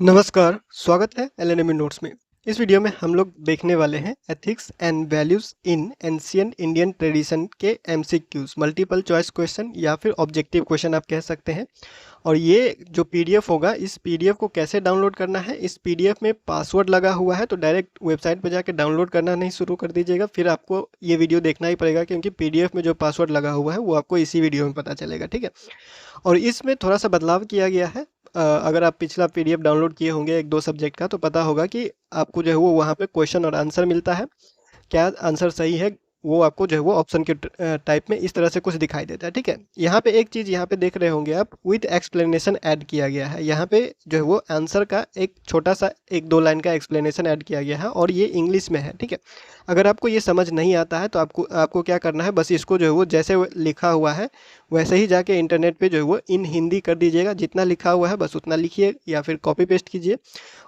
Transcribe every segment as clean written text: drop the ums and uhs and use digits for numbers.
नमस्कार, स्वागत है एलएनएम नोट्स में। इस वीडियो में हम लोग देखने वाले हैं ethics and values in ancient Indian tradition के एमसीक्यूज, मल्टीपल चॉइस क्वेश्चन या फिर ऑब्जेक्टिव क्वेश्चन आप कह सकते हैं। और ये जो पीडीएफ होगा, इस पीडीएफ को कैसे डाउनलोड करना है, इस पीडीएफ में पासवर्ड लगा हुआ है, तो डायरेक्ट वेबसाइट पर जाकर डाउनलोड करना नहीं शुरू कर दीजिएगा, फिर आपको ये वीडियो देखना ही पड़ेगा, क्योंकि पीडीएफ में जो पासवर्ड लगा हुआ है वो आपको इसी वीडियो में पता चलेगा, ठीक है। और इसमें थोड़ा सा बदलाव किया गया है। अगर आप पिछला पीडीएफ डाउनलोड किए होंगे एक दो सब्जेक्ट का, तो पता होगा कि आपको जो है वो वहाँ पे क्वेश्चन और आंसर मिलता है। क्या आंसर सही है वो आपको जो है वो ऑप्शन के टाइप में इस तरह से कुछ दिखाई देता है, ठीक है। यहाँ पे एक चीज़ यहाँ पे देख रहे होंगे आप, विथ एक्सप्लेनेशन ऐड किया गया है। यहाँ पे जो है वो आंसर का एक छोटा सा एक दो लाइन का एक्सप्लेनेशन ऐड किया गया है, और ये इंग्लिश में है, ठीक है। अगर आपको ये समझ नहीं आता है तो आपको क्या करना है, बस इसको जो है वो जैसे लिखा हुआ है वैसे ही जाके इंटरनेट पे जो है वो इन हिंदी कर दीजिएगा। जितना लिखा हुआ है बस उतना लिखिए, या फिर कॉपी पेस्ट कीजिए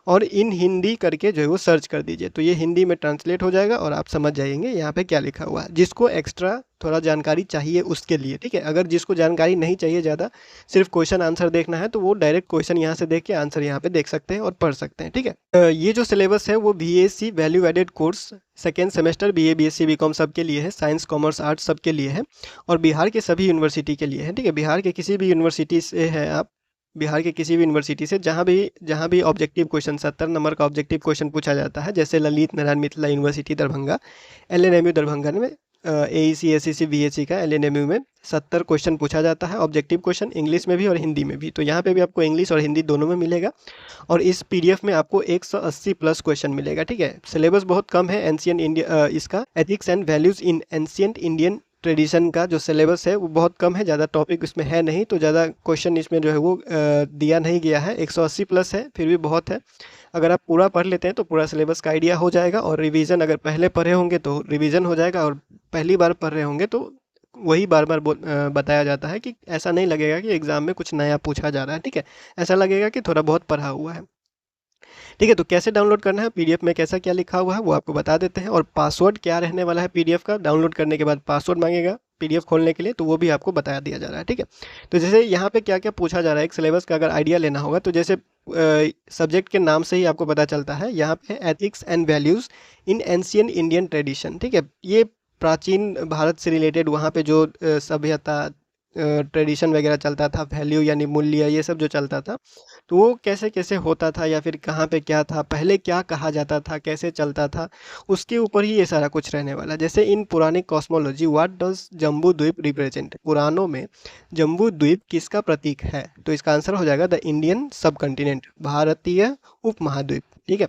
और इन हिंदी करके जो है वो सर्च कर दीजिए, तो ये हिंदी में ट्रांसलेट हो जाएगा और आप समझ जाएंगे यहाँ पे क्या लिखा हुआ है। जिसको एक्स्ट्रा थोड़ा जानकारी चाहिए उसके लिए, ठीक है। अगर जिसको जानकारी नहीं चाहिए ज़्यादा, सिर्फ क्वेश्चन आंसर देखना है, तो वो डायरेक्ट क्वेश्चन यहाँ से देख के आंसर यहाँ पे देख सकते हैं और पढ़ सकते हैं, ठीक है। ये जो सिलेबस है वो BSc value added course second semester BA BSc BCom सबके लिए है, साइंस कॉमर्स आर्ट्स सबके लिए है, और बिहार के सभी यूनिवर्सिटी के लिए है, ठीक है। बिहार के किसी भी यूनिवर्सिटी से है आप, बिहार के किसी भी यूनिवर्सिटी से जहाँ भी ऑब्जेक्टिव क्वेश्चन 70 नंबर का ऑब्जेक्टिव क्वेश्चन पूछा जाता है, जैसे ललित नारायण मिथिला यूनिवर्सिटी दरभंगा, एलएनएमयू दरभंगा में एईसी एसईसी बीएससी का एलएनएमयू में 70 क्वेश्चन पूछा जाता है, ऑब्जेक्टिव क्वेश्चन इंग्लिश में भी और हिंदी में भी। तो यहाँ पे भी आपको इंग्लिश और हिंदी दोनों में मिलेगा, और इस पीडीएफ में आपको 180 प्लस क्वेश्चन मिलेगा, ठीक है। सिलेबस बहुत कम है। एंशिएंट इंडिया इसका ethics and values in ancient Indian tradition का जो सिलेबस है वो बहुत कम है, ज़्यादा टॉपिक इसमें है नहीं, तो ज़्यादा क्वेश्चन इसमें जो है वो दिया नहीं गया है। 180 प्लस है, फिर भी बहुत है। अगर आप पूरा पढ़ लेते हैं तो पूरा सिलेबस का आइडिया हो जाएगा, और रिवीजन अगर पहले पढ़े होंगे तो रिवीजन हो जाएगा, और पहली बार पढ़ रहे होंगे तो वही बार बार बताया जाता है, कि ऐसा नहीं लगेगा कि एग्जाम में कुछ नया पूछा जा रहा है, ठीक है। ऐसा लगेगा कि थोड़ा बहुत पढ़ा हुआ है, ठीक है। तो कैसे डाउनलोड करना है, पीडीएफ में कैसा क्या लिखा हुआ है वो आपको बता देते हैं, और पासवर्ड क्या रहने वाला है पीडीएफ का। डाउनलोड करने के बाद पासवर्ड मांगेगा पीडीएफ खोलने के लिए, तो वो भी आपको बता दिया जा रहा है, ठीक है। तो जैसे यहाँ पे क्या क्या पूछा जा रहा है, एक सिलेबस का अगर आइडिया लेना होगा, तो जैसे सब्जेक्ट के नाम से ही आपको पता चलता है, यहाँ पे ethics and values in ancient Indian tradition, ठीक है। ये प्राचीन भारत से रिलेटेड वहाँ पे जो सभ्यता ट्रेडिशन वगैरह चलता था, वैल्यू यानी मूल्य, ये सब जो चलता था, तो वो कैसे कैसे होता था, या फिर कहाँ पे क्या था, पहले क्या कहा जाता था, कैसे चलता था, उसके ऊपर ही ये सारा कुछ रहने वाला है। जैसे इन पुरानी कॉस्मोलॉजी व्हाट डज जम्बू द्वीप रिप्रेजेंट, पुराणों में जम्बू द्वीप किसका प्रतीक है, तो इसका आंसर हो जाएगा द इंडियन सब कॉन्टिनेंट, भारतीय उपमहाद्वीप, ठीक है।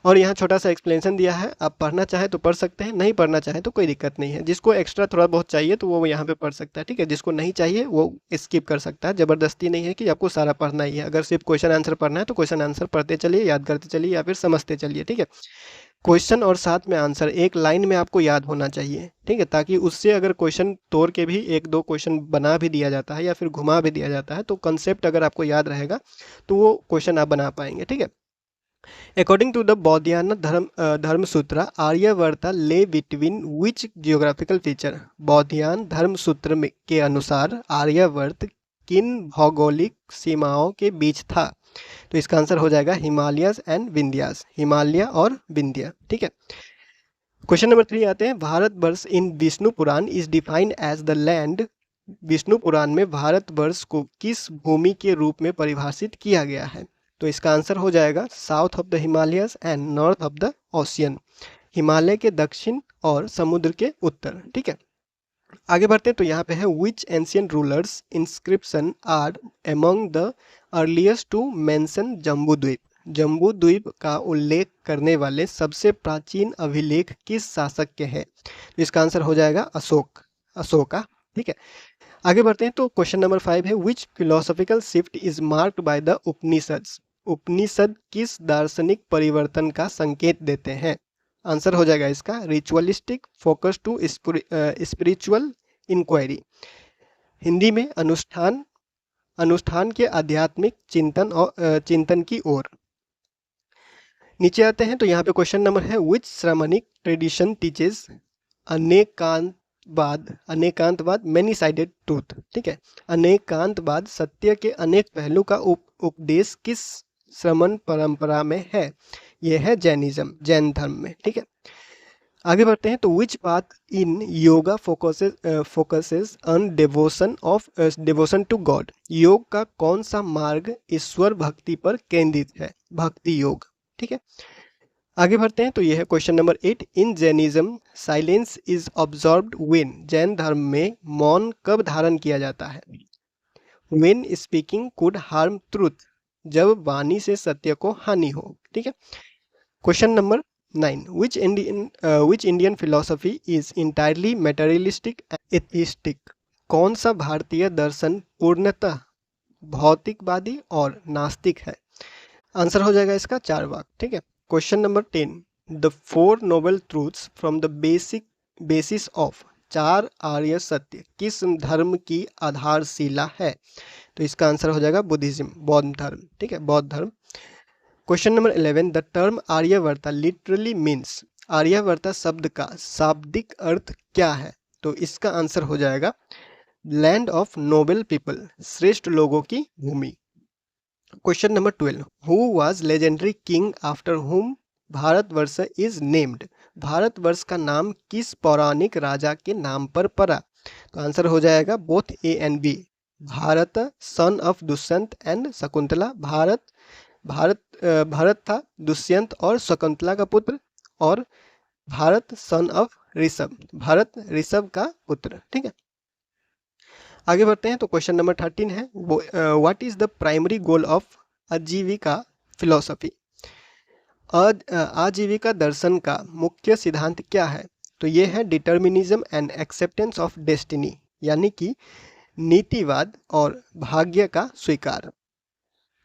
और यहाँ छोटा सा एक्सप्लेनेशन दिया है, आप पढ़ना चाहे तो पढ़ सकते हैं, नहीं पढ़ना चाहे तो कोई दिक्कत नहीं है। जिसको एक्स्ट्रा थोड़ा बहुत चाहिए तो वो यहाँ पे पढ़ सकता है, ठीक है। जिसको नहीं चाहिए वो स्किप कर सकता है, ज़बरदस्ती नहीं है कि आपको सारा पढ़ना ही है। अगर सिर्फ क्वेश्चन आंसर पढ़ना है तो क्वेश्चन आंसर पढ़ते चलिए, याद करते चलिए, या फिर समझते चलिए, ठीक है। क्वेश्चन और साथ में आंसर एक लाइन में आपको याद होना चाहिए, ठीक है, ताकि उससे अगर क्वेश्चन तोड़ के भी एक दो क्वेश्चन बना भी दिया जाता है या फिर घुमा भी दिया जाता है, तो कंसेप्ट अगर आपको याद रहेगा तो वो क्वेश्चन आप बना पाएंगे, ठीक है। According to the Bodhyana Dharma Sutra, आर्यवर्ता ले बिटवीन विच जियोग्राफिकल फीचर, बौद्धियान धर्म सूत्र के अनुसार आर्यवर्त किन भौगोलिक सीमाओं के बीच था, तो इसका आंसर हो जाएगा हिमालयस एंड विंध्यास, हिमालय और विंध्य, ठीक है। क्वेश्चन नंबर 3 आते हैं, Bharatvarsha in Vishnu Purana is defined as the land, Vishnu Purana में भारतवर्ष को किस भूमि के रूप में परिभाषित किया गया है, तो इसका आंसर हो जाएगा south of the Himalayas and north of the ocean, Himalaya के दक्षिण और समुद्र के उत्तर, ठीक है। आगे बढ़ते हैं, तो यहाँ पे है which ancient rulers inscription are among the earliest to mention Jambudvipa, Jambudvipa का उल्लेख करने वाले सबसे प्राचीन अभिलेख किस शासक के हैं, तो इसका आंसर हो जाएगा अशोका, ठीक है। आगे बढ़ते हैं, तो क्वेश्चन नंबर 5 है which philosophical shift is marked by the Upanishads, Upanishad किस दार्शनिक परिवर्तन का संकेत देते हैं, आंसर हो जाएगा इसका ritualistic focus to spiritual inquiry, Hindi में अनुष्ठान, अनुष्ठान के आध्यात्मिक चिंतन और चिंतन की ओर। नीचे आते हैं, तो यहाँ पे क्वेश्चन नंबर है which Shramanic tradition teaches Anekantavada many sided truth, ठीक है। अनेकांतवाद सत्य के अनेक पहलू का उपदेश किस श्रमण परंपरा में है, यह है जैनिज्म, जैन धर्म में। ठीक है, आगे बढ़ते हैं। तो which path in yoga focuses on devotion to god, योग का कौन सा मार्ग ईश्वर भक्ति पर केंद्रित है, भक्ति योग। ठीक है, आगे बढ़ते हैं। तो यह है question number 8, in Jainism silence is observed when, Jain धर्म में मौन कब धारण किया जाता है। When speaking could harm truth, जब वाणी से सत्य को हानि हो। ठीक है, question number 9, which Indian philosophy is entirely materialistic and atheistic, कौन सा भारतीय दर्शन पूर्णतः भौतिकवादी और नास्तिक है। आंसर हो जाएगा इसका 4 वाक्य। ठीक है, question number 10, the 4 noble truths from the basis of, 4 आर्य सत्य किस धर्म की आधारशिला है। तो इसका आंसर हो जाएगा बुद्धिज्म, बौद्ध धर्म। ठीक है, बौद्ध धर्म। Question number 11, the term Aryavarta literally means, Aryavarta शब्द का शाब्दिक अर्थ क्या है। तो इसका आंसर हो जाएगा लैंड ऑफ नोबल पीपल, श्रेष्ठ लोगों की भूमि। Question number 12, who was legendary king after whom Bharatvarsha is named, Bharatvarsh का नाम किस पौराणिक राजा के नाम पर पड़ा। तो आंसर हो जाएगा both A and B, Bharat son of Dushyant and Shakuntala. Bharat था दुष्यंत और शकुंतला का पुत्र, और भारत सन ऑफ ऋषभ, भारत ऋषभ का पुत्र। ठीक है, आगे बढ़ते हैं। तो क्वेश्चन नंबर 13 है, what is the primary goal of आजीविका फिलोसफी, आजीविका दर्शन का मुख्य सिद्धांत क्या है। तो ये है determinism and acceptance of destiny, यानी कि नीतिवाद और भाग्य का स्वीकार।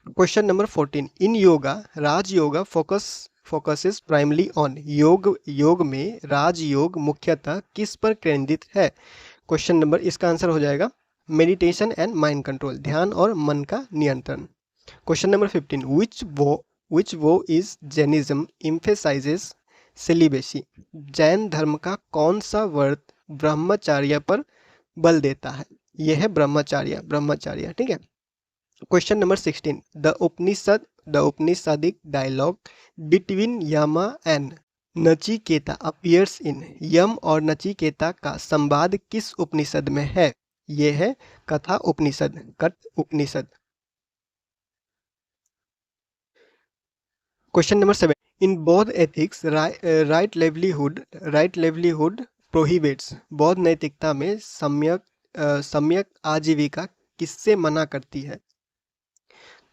Question number 14, in yoga Rajyoga focuses primarily on, योग में राजयोग मुख्यतः किस पर केंद्रित है। क्वेश्चन नंबर, इसका आंसर हो जाएगा मेडिटेशन एंड माइंड कंट्रोल, ध्यान और मन का नियंत्रण। क्वेश्चन नंबर 15, विच वो is Jainism emphasises celibacy, Jain धर्म का कौन सा व्रत ब्रह्मचार्य पर बल देता है। यह है ब्रह्मचार्य। ठीक है, question number 16, the Upanishadic dialogue between Yama and Nachiketa appears in, Yama और नचिकेता का संवाद किस उपनिषद में है। यह है कथा उपनिषद, कट उपनिषद। क्वेश्चन नंबर 7, इन बौद्ध एथिक्स राइट लेवलीहुड प्रोहिबिट्स, बौद्ध नैतिकता में सम्यक आजीविका किससे मना करती है।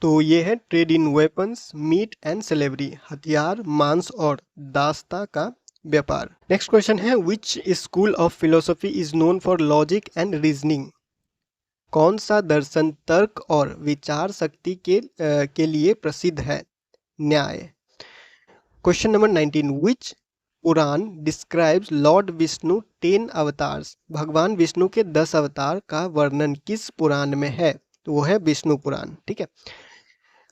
तो ये है trade in weapons, meat and slavery, हथियार, मांस और दास्ता का व्यापार। नेक्स्ट क्वेश्चन है, which school of philosophy is known for logic and reasoning, कौन सा दर्शन तर्क और विचार शक्ति के लिए प्रसिद्ध है। न्याय। क्वेश्चन नंबर 19, विच पुराण डिस्क्राइब्स लॉर्ड विष्णु 10 अवतार्स, भगवान विष्णु के 10 अवतार का वर्णन किस पुराण में है। तो वो है विष्णु पुराण। ठीक है,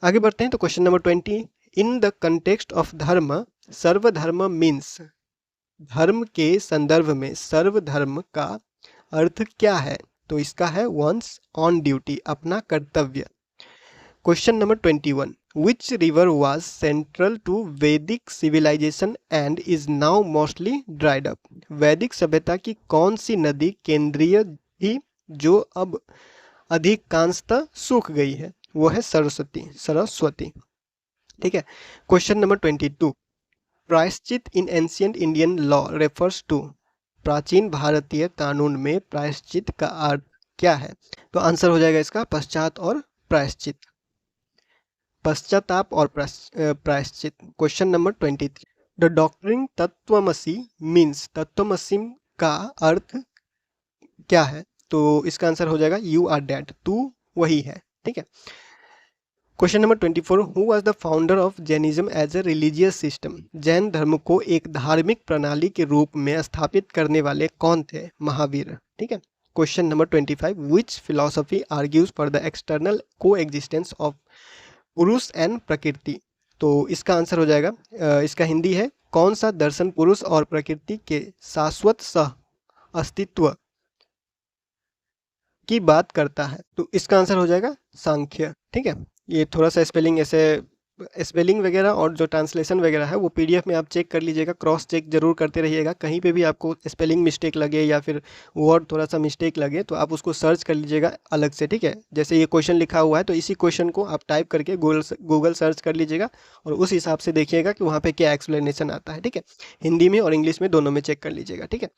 आगे बढ़ते हैं। तो question number 20, in the context of धर्म सर्वधर्म मीन्स, धर्म के संदर्भ में सर्वधर्म का अर्थ क्या है। तो इसका है वंस ऑन ड्यूटी, अपना कर्तव्य। Question number 21, which river was central to Vedic civilization and is now mostly dried up, वैदिक सभ्यता की कौन सी नदी केंद्रीय थी जो अब अधिकांशतः सूख गई है। वो है सरस्वती। ठीक है, question number 22, prayashchitta in ancient Indian law refers to, प्राचीन भारतीय कानून में प्रायश्चित का अर्थ क्या है। तो आंसर हो जाएगा इसका पश्चात और प्रायश्चित, पश्चाताप और प्रायश्चित। Question number 23, the doctrine Tattvamasi means, तत्वमसि का अर्थ क्या है। तो इसका आंसर हो जाएगा यू आर डेड, तू वही है। ठीक है, question number 24, who was the founder of Jainism as a religious system, Jain धर्म को एक धार्मिक प्रणाली के रूप में स्थापित करने वाले कौन थे। महावीर। ठीक है, question number 25, which philosophy argues for the external को एग्जिस्टेंस ऑफ पुरुष एंड प्रकृति। तो इसका आंसर हो जाएगा, इसका हिंदी है, कौन सा दर्शन पुरुष और प्रकृति के शाश्वत सह अस्तित्व की बात करता है। तो इसका आंसर हो जाएगा सांख्य। ठीक है, ये थोड़ा सा स्पेलिंग ऐसे स्पेलिंग वगैरह और जो ट्रांसलेशन वगैरह है वो पीडीएफ में आप चेक कर लीजिएगा, क्रॉस चेक जरूर करते रहिएगा। कहीं पे भी आपको स्पेलिंग मिस्टेक लगे या फिर वर्ड थोड़ा सा मिस्टेक लगे तो आप उसको सर्च कर लीजिएगा अलग से, ठीक है। जैसे ये क्वेश्चन लिखा हुआ है तो इसी क्वेश्चन को आप टाइप करके गूगल सर्च कर लीजिएगा और उस हिसाब से देखिएगा कि वहाँ पे क्या एक्सप्लेनेशन आता है, ठीक है। हिंदी में और इंग्लिश में दोनों में चेक कर लीजिएगा, ठीक है।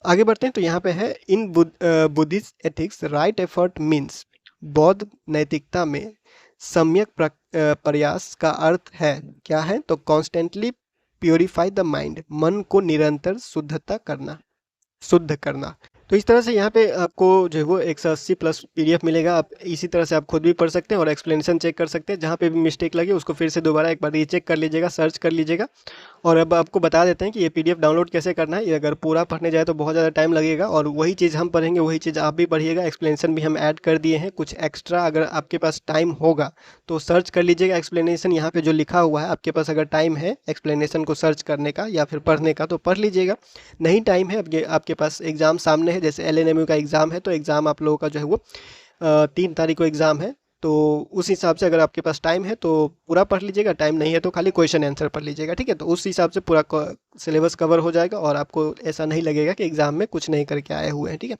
आगे बढ़ते हैं तो यहाँ पे है इन Buddhist ethics right effort means, बौद्ध नैतिकता में सम्यक प्रयास का अर्थ है क्या है, तो कॉन्स्टेंटली प्योरीफाई द माइंड, मन को निरंतर शुद्ध करना। तो इस तरह से यहाँ पे आपको जो है वो 180 प्लस पीडीएफ मिलेगा। आप इसी तरह से आप खुद भी पढ़ सकते हैं और एक्सप्लेनेशन चेक कर सकते हैं। जहाँ पे भी मिस्टेक लगे उसको फिर से दोबारा एक बार रीचेक कर लीजिएगा, सर्च कर लीजिएगा। और अब आपको बता देते हैं कि ये पीडीएफ डाउनलोड कैसे करना है। ये अगर पूरा पढ़ने जाए तो बहुत ज़्यादा टाइम लगेगा और वही चीज़ हम पढ़ेंगे वही चीज़ आप भी पढ़िएगा। एक्सप्लेनेशन भी हम ऐड कर दिए हैं कुछ एक्स्ट्रा, अगर आपके पास टाइम होगा तो सर्च कर लीजिएगा एक्सप्लेनेशन। यहाँ पे जो लिखा हुआ है आपके पास अगर टाइम है एक्सप्लेनेशन को सर्च करने का या फिर पढ़ने का तो पढ़ लीजिएगा। नहीं टाइम है, अब आपके पास एग्ज़ाम सामने है, जैसे LNMU का एग्ज़ाम है तो एग्ज़ाम आप लोगों का जो है वो 3 तारीख को एग्ज़ाम है। तो उस हिसाब से अगर आपके पास टाइम है तो पूरा पढ़ लीजिएगा, टाइम नहीं है तो खाली क्वेश्चन आंसर पढ़ लीजिएगा, ठीक है। तो उस हिसाब से पूरा सिलेबस कवर हो जाएगा और आपको ऐसा नहीं लगेगा कि एग्जाम में कुछ नहीं करके आए हुए हैं, ठीक है।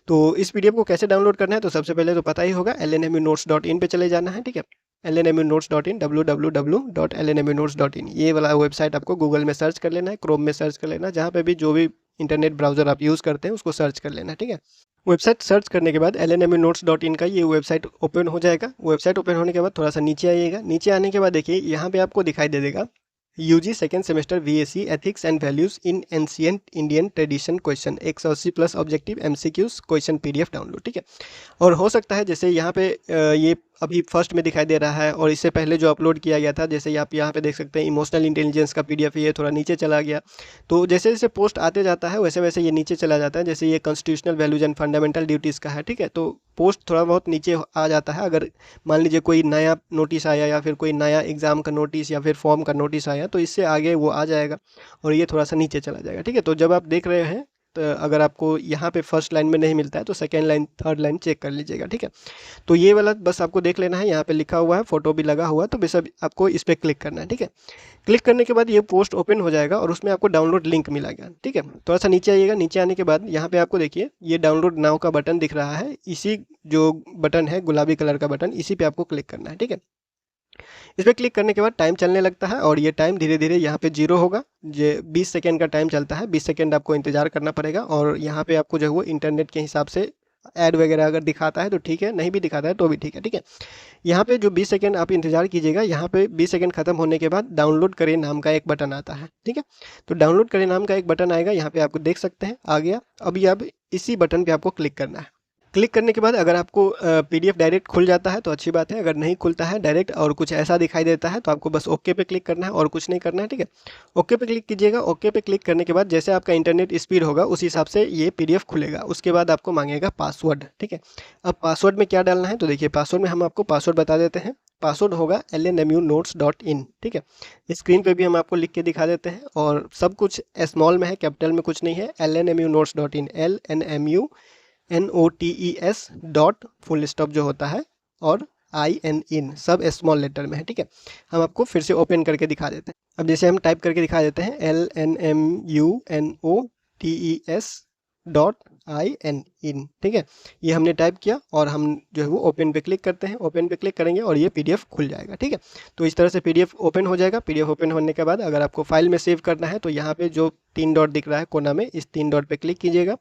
तो इस पीडीएफ को कैसे डाउनलोड करना है तो सबसे पहले तो पता ही होगा, lnmunotes.in पे चले जाना है, ठीक है। lnmunotes.in www.lnmunotes.in ये वाला वेबसाइट आपको गूगल में सर्च कर लेना है, क्रोम में सर्च कर लेना है, जहाँ पे भी जो भी इंटरनेट ब्राउजर आप यूज़ करते हैं उसको सर्च कर लेना है, ठीक है। वेबसाइट सर्च करने के बाद lnmunotes.in का ये वेबसाइट ओपन हो जाएगा। वेबसाइट ओपन होने के बाद थोड़ा सा नीचे आइएगा। नीचे आने के बाद देखिए यहाँ पे आपको दिखाई दे देगा UG second semester VAC ethics and values in ancient Indian tradition question 180 plus objective MCQs question PDF download, ठीक है। और हो सकता है जैसे यहाँ पे ये अभी फर्स्ट में दिखाई दे रहा है और इससे पहले जो अपलोड किया गया था, जैसे आप यहाँ पे देख सकते हैं इमोशनल इंटेलिजेंस का PDF ये थोड़ा नीचे चला गया। तो जैसे जैसे पोस्ट आते जाता है वैसे वैसे ये नीचे चला जाता है। जैसे ये constitutional values and fundamental duties का है, ठीक है। तो पोस्ट थोड़ा बहुत नीचे आ जाता है। अगर मान लीजिए कोई नया नोटिस आया या फिर कोई नया एग्ज़ाम का नोटिस या फिर फॉर्म का नोटिस आया तो इससे आगे वो आ जाएगा और ये थोड़ा सा नीचे चला जाएगा, ठीक है। तो जब आप देख रहे हैं तो अगर आपको यहाँ पे फर्स्ट लाइन में नहीं मिलता है तो second line third line check कर लीजिएगा, ठीक है। तो ये वाला बस आपको देख लेना है, यहाँ पे लिखा हुआ है, फोटो भी लगा हुआ है, तो बस अब आपको इस पर क्लिक करना है, ठीक है। क्लिक करने के बाद ये पोस्ट ओपन हो जाएगा और उसमें आपको डाउनलोड लिंक मिलेगा, ठीक है। थोड़ा सा नीचे आइएगा। नीचे आने के बाद यहाँ पे आपको देखिए ये डाउनलोड नाउ का बटन दिख रहा है। इसी जो बटन है गुलाबी कलर का बटन, इसी पे आपको क्लिक करना है, ठीक है। इस पर क्लिक करने के बाद टाइम चलने लगता है और ये टाइम धीरे धीरे यहाँ पे 0 होगा। ये 20 सेकेंड का टाइम चलता है, 20 सेकेंड आपको इंतजार करना पड़ेगा। और यहाँ पे आपको जो है वो इंटरनेट के हिसाब से ऐड वगैरह अगर दिखाता है तो ठीक है, नहीं भी दिखाता है तो भी ठीक है, ठीक है। यहाँ पे जो 20 सेकेंड आप इंतजार कीजिएगा, यहाँ पे 20 सेकेंड खत्म होने के बाद डाउनलोड करें नाम का एक बटन आता है, ठीक है। तो डाउनलोड करें नाम का एक बटन आएगा, यहाँ पे आपको देख सकते हैं आ गया। अभी अब इसी बटन पे आपको क्लिक करना है। क्लिक करने के बाद अगर आपको PDF डायरेक्ट खुल जाता है तो अच्छी बात है। अगर नहीं खुलता है डायरेक्ट और कुछ ऐसा दिखाई देता है तो आपको बस ओके पे क्लिक करना है और कुछ नहीं करना है, ठीक है। ओके पे क्लिक कीजिएगा। ओके पे क्लिक करने के बाद जैसे आपका इंटरनेट स्पीड होगा उस हिसाब से ये PDF खुलेगा। उसके बाद आपको मांगेगा पासवर्ड, ठीक है। अब पासवर्ड में क्या डालना है तो देखिए पासवर्ड में हम आपको पासवर्ड बता देते हैं। पासवर्ड होगा lnmunotes.in, ठीक है। स्क्रीन पे भी हम आपको लिख के दिखा देते हैं और सब कुछ स्मॉल में है, कैपिटल में कुछ नहीं है। lnmunotes.in LNMUNOTES dot full stop जो होता है और IN सब स्मॉल लेटर में है, ठीक है। हम आपको फिर से ओपन करके दिखा देते हैं। अब जैसे हम टाइप करके दिखा देते हैं LNMUNOTES डॉट IN, ठीक है। ये हमने टाइप किया और हम जो है वो ओपन पे क्लिक करते हैं। ओपन पे क्लिक करेंगे और ये PDF खुल जाएगा, ठीक है। तो इस तरह से PDF ओपन हो जाएगा। PDF ओपन होने के बाद अगर आपको फाइल में सेव करना है तो यहाँ पे जो 3 डॉट दिख रहा है कोना में, इस 3 डॉट पे क्लिक कीजिएगा।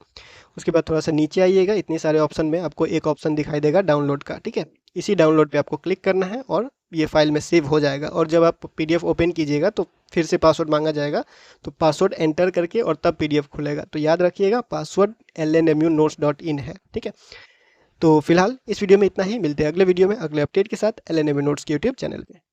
उसके बाद थोड़ा सा नीचे आइएगा। इतने सारे ऑप्शन में आपको एक ऑप्शन दिखाई देगा डाउनलोड का, ठीक है। इसी डाउनलोड पे आपको क्लिक करना है और ये फाइल में सेव हो जाएगा। और जब आप PDF ओपन कीजिएगा तो फिर से पासवर्ड मांगा जाएगा, तो पासवर्ड एंटर करके और तब PDF खुलेगा। तो याद रखिएगा पासवर्ड lnmunotes.in है, ठीक है। तो फिलहाल इस वीडियो में इतना ही। मिलते हैं अगले वीडियो में अगले अपडेट के साथ LNMU नोट्स के यूट्यूब चैनल पे।